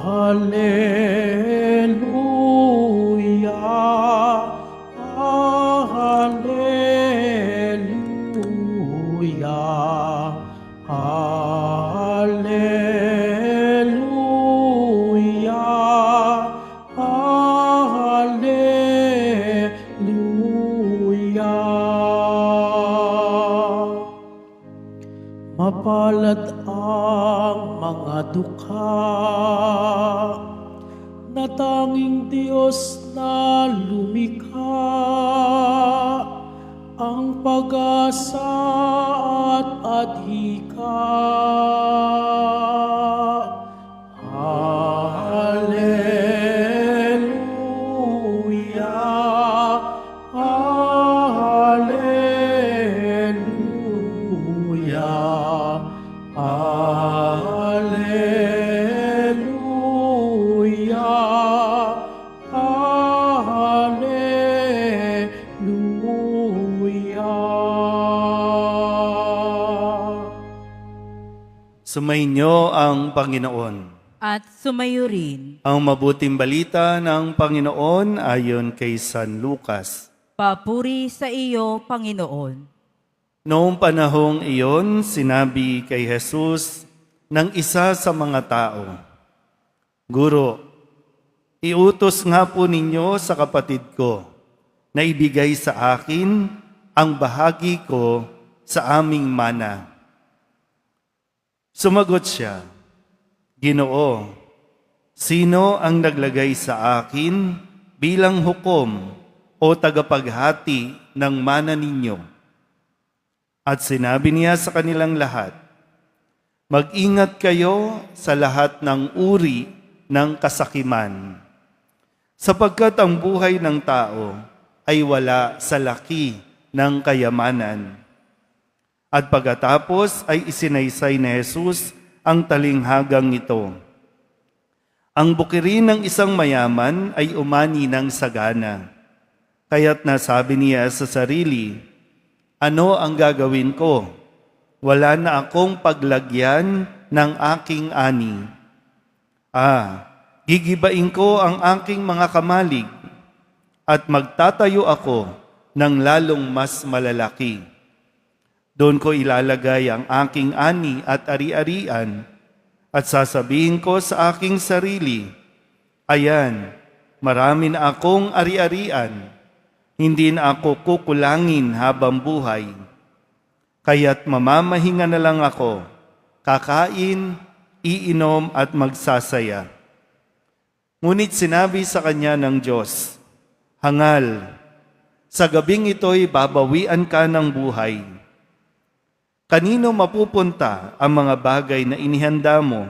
Hallelujah, Hallelujah, Hallelujah, Hallelujah. Mapalad ang mga dukha na tanging Diyos na lumikha, ang pag-asa at adhika. Hallelujah, Hallelujah, Hallelujah, Hallelujah. Sumainyo ang Panginoon. At sumayo rin. Ang mabuting balita ng Panginoon ayon kay San Lucas. Papuri sa iyo, Panginoon. Noong panahong iyon, sinabi kay Jesus ng isa sa mga tao, Guro, iutos nga po ninyo sa kapatid ko na ibigay sa akin ang bahagi ko sa aming mana. Sumagot siya, Ginoo, sino ang naglagay sa akin bilang hukom o tagapaghati ng mana ninyo? At sinabi niya sa kanilang lahat, Mag-ingat kayo sa lahat ng uri ng kasakiman, sapagkat ang buhay ng tao ay wala sa laki ng kayamanan. At pagkatapos ay isinaysay ni Jesus ang talinghagang ito. Ang bukirin ng isang mayaman ay umani ng sagana. Kaya't nasabi niya sa sarili, Ano ang gagawin ko? Wala na akong paglagyan ng aking ani. Gigibain ko ang aking mga kamalig at magtatayo ako ng lalong mas malalaki. Doon ko ilalagay ang aking ani at ari-arian at sasabihin ko sa aking sarili, Ayan, marami na akong ari-arian, hindi na ako kukulangin habang buhay. Kaya't mamamahinga na lang ako, kakain, iinom at magsasaya. Ngunit sinabi sa kanya ng Diyos, Hangal, sa gabing ito'y babawian ka ng buhay. Kanino mapupunta ang mga bagay na inihanda mo?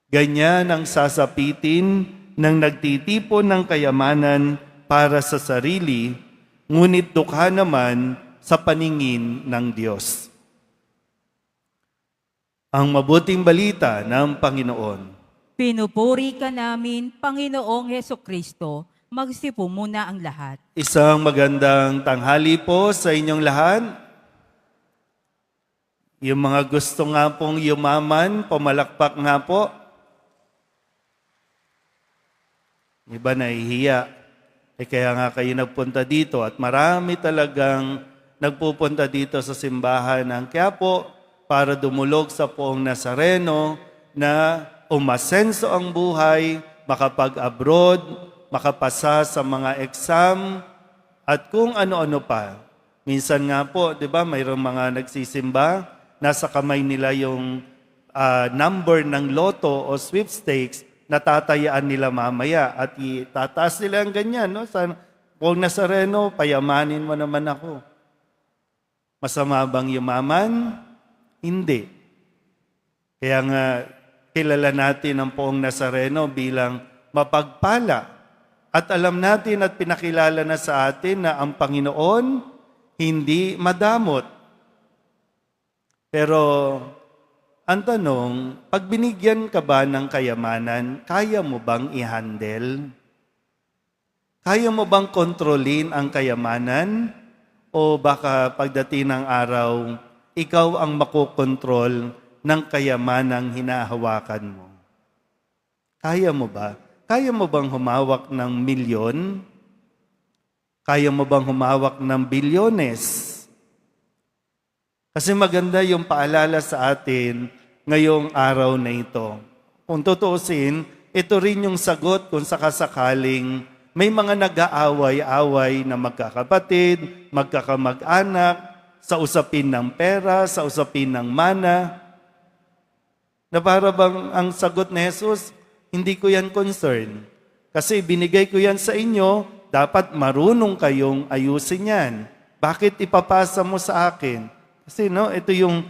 Ganyan ang sasapitin ng nagtitipon ng kayamanan para sa sarili, ngunit dukha naman sa paningin ng Diyos. Ang mabuting balita ng Panginoon. Pinupuri ka namin, Panginoong Hesukristo. Magsipo muna ang lahat. Isang magandang tanghali po sa inyong lahat. Yung mga gusto nga pong yumaman, pumalakpak nga po. Iba nahihiya. Kaya nga kayo nagpunta dito at marami talagang nagpupunta dito sa simbahan ng Quiapo para dumulog sa Poong Nazareno na umasenso ang buhay, makapag-abroad, makapasa sa mga exam, at kung ano-ano pa. Minsan nga po, di ba, mayroong mga nagsisimba, nasa kamay nila yung number ng loto o sweepstakes, natatayaan nila mamaya at itataas nila ang ganyan. No? Sa Poong Nazareno, payamanin mo naman ako. Masama bang yumaman? Hindi. Kaya nga, kilala natin ang Poong Nazareno bilang mapagpala. At alam natin at pinakilala na sa atin na ang Panginoon hindi madamot. Pero ang tanong, pag binigyan ka ba ng kayamanan, kaya mo bang i-handle? Kaya mo bang kontrolin ang kayamanan? O baka pagdating ng araw, ikaw ang makokontrol ng kayamanang hinahawakan mo? Kaya mo ba? Kaya mo bang humawak ng milyon? Kaya mo bang humawak ng bilyones? Kasi maganda yung paalala sa atin ngayong araw na ito. Kung tutuusin, ito rin yung sagot kung sakasakaling may mga nag-aaway-away na magkakapatid, magkakamag-anak, sa usapin ng pera, sa usapin ng mana, na para bang ang sagot ni Jesus, hindi ko yan concern. Kasi binigay ko yan sa inyo, dapat marunong kayong ayusin yan. Bakit ipapasa mo sa akin? Kasi ito yung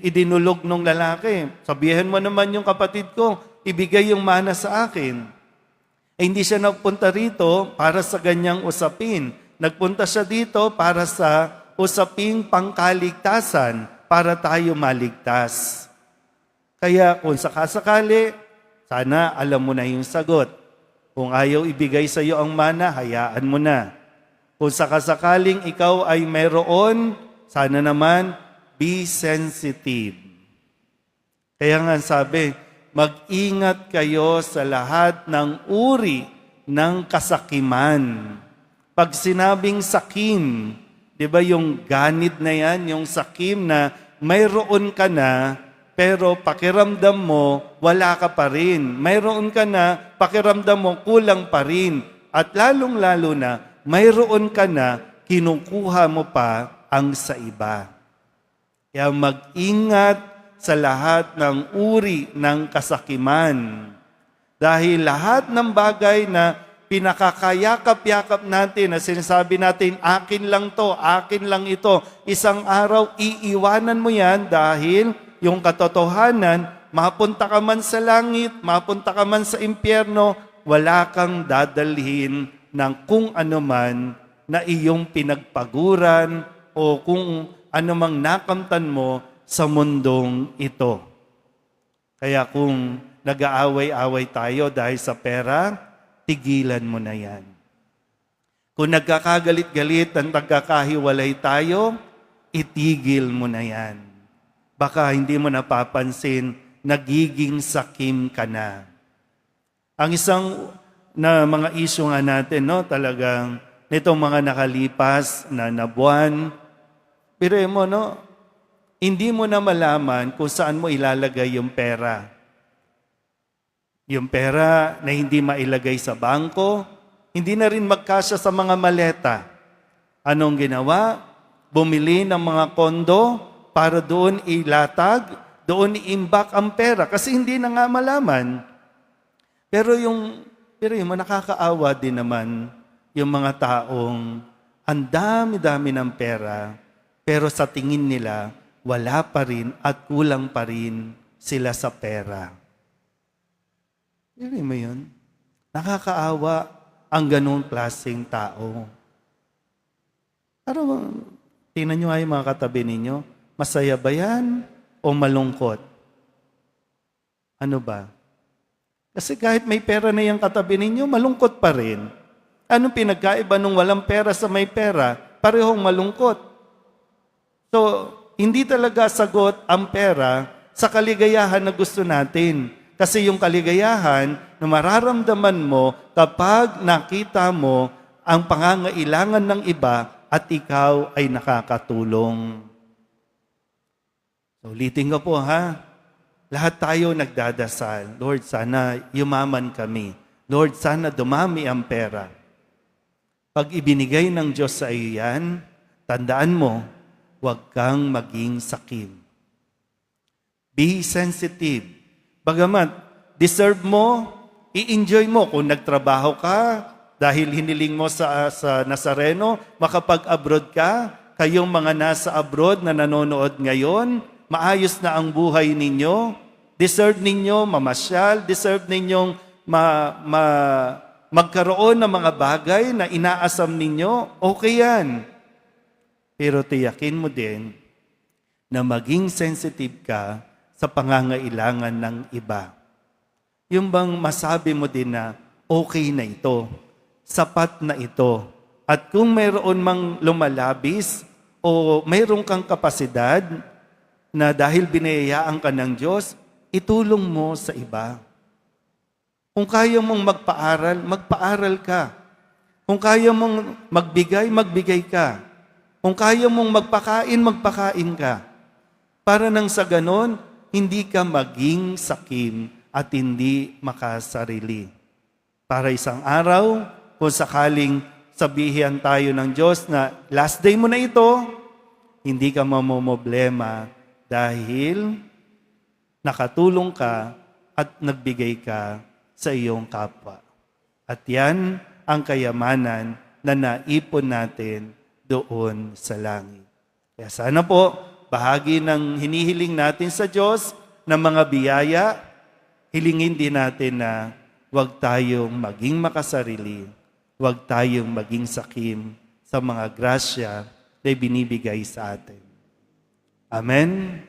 idinulog ng lalaki. Sabihin mo naman yung kapatid ko, ibigay yung mana sa akin. Hindi siya nagpunta rito para sa ganyang usapin. Nagpunta siya dito para sa usaping pangkaligtasan, para tayo maligtas. Kaya kung sakasakali, sana alam mo na yung sagot. Kung ayaw ibigay sa iyo ang mana, hayaan mo na. Kung sakasakaling ikaw ay mayroon, sana naman, be sensitive. Kaya nga sabi, mag-ingat kayo sa lahat ng uri ng kasakiman. Pag sinabing sakim, di ba yung ganid na yan, yung sakim na mayroon ka na, pero pakiramdam mo, wala ka pa rin. Mayroon ka na, pakiramdam mo, kulang pa rin. At lalong-lalo na, mayroon ka na, kinukuha mo pa ang sa iba. Kaya mag-ingat sa lahat ng uri ng kasakiman. Dahil lahat ng bagay na pinakakayakap-yakap natin, na sinasabi natin, akin lang to, akin lang ito, isang araw, iiwanan mo yan dahil yung katotohanan, mapunta ka man sa langit, mapunta ka man sa impyerno, wala kang dadalhin ng kung ano man na iyong pinagpaguran o kung anumang nakamtan mo sa mundong ito. Kaya kung nag-aaway-away tayo dahil sa pera, tigilan mo na yan. Kung nagkakagalit-galit at nagkakahiwalay tayo, itigil mo na yan. Baka hindi mo napapansin, nagiging sakim ka na. Ang isang na mga issue nga natin, talagang nitong mga nakalipas na buwan, pero mo, hindi mo na malaman kung saan mo ilalagay yung pera. Yung pera na hindi mailagay sa bangko, hindi na rin magkasya sa mga maleta. Anong ginawa? Bumili ng mga kondo para doon ilatag, doon iimbak ang pera. Kasi hindi na nga malaman. Pero yung nakakaawa din naman yung mga taong ang dami-dami ng pera, pero sa tingin nila, wala pa rin at kulang pa rin sila sa pera. Hindi mo yun? Nakakaawa ang ganung klaseng tao. Pero tingnan nyo nga yung mga katabi ninyo, masaya ba yan o malungkot? Ano ba? Kasi kahit may pera na yung katabi ninyo, malungkot pa rin. Anong pinagkaiba nung walang pera sa may pera? Parehong malungkot. So, hindi talaga sagot ang pera sa kaligayahan na gusto natin. Kasi yung kaligayahan na mararamdaman mo kapag nakita mo ang pangangailangan ng iba at ikaw ay nakakatulong. So, ulitin ko po Lahat tayo nagdadasal. Lord, sana yumaman kami. Lord, sana dumami ang pera. Pag ibinigay ng Diyos sa iyo yan, tandaan mo, huwag kang maging sakim. Be sensitive. Bagamat, deserve mo, i-enjoy mo. Kung nagtrabaho ka, dahil hiniling mo sa Nazareno, makapag-abroad ka, kayong mga nasa abroad na nanonood ngayon, maayos na ang buhay ninyo, deserve ninyo mamasyal, deserve ninyong magkaroon ng mga bagay na inaasam ninyo, okay yan. Pero tiyakin mo din na maging sensitive ka sa pangangailangan ng iba. Yung bang masabi mo din na okay na ito, sapat na ito, at kung mayroon mang lumalabis o mayroon kang kapasidad na dahil binayayaan ka ng Diyos, itulong mo sa iba. Kung kaya mong magpaaral, magpaaral ka. Kung kaya mong magbigay, magbigay ka. Kung kaya mong magpakain, magpakain ka. Para nang sa ganon, hindi ka maging sakim at hindi makasarili. Para isang araw, kung sakaling sabihin tayo ng Diyos na last day mo na ito, hindi ka mamomblema dahil nakatulong ka at nagbigay ka sa iyong kapwa. At yan ang kayamanan na naipon natin doon sa langit. Kaya sana po, bahagi ng hinihiling natin sa Diyos ng mga biyaya, hilingin din natin na huwag tayong maging makasarili, huwag tayong maging sakim sa mga grasya na binibigay sa atin. Amen.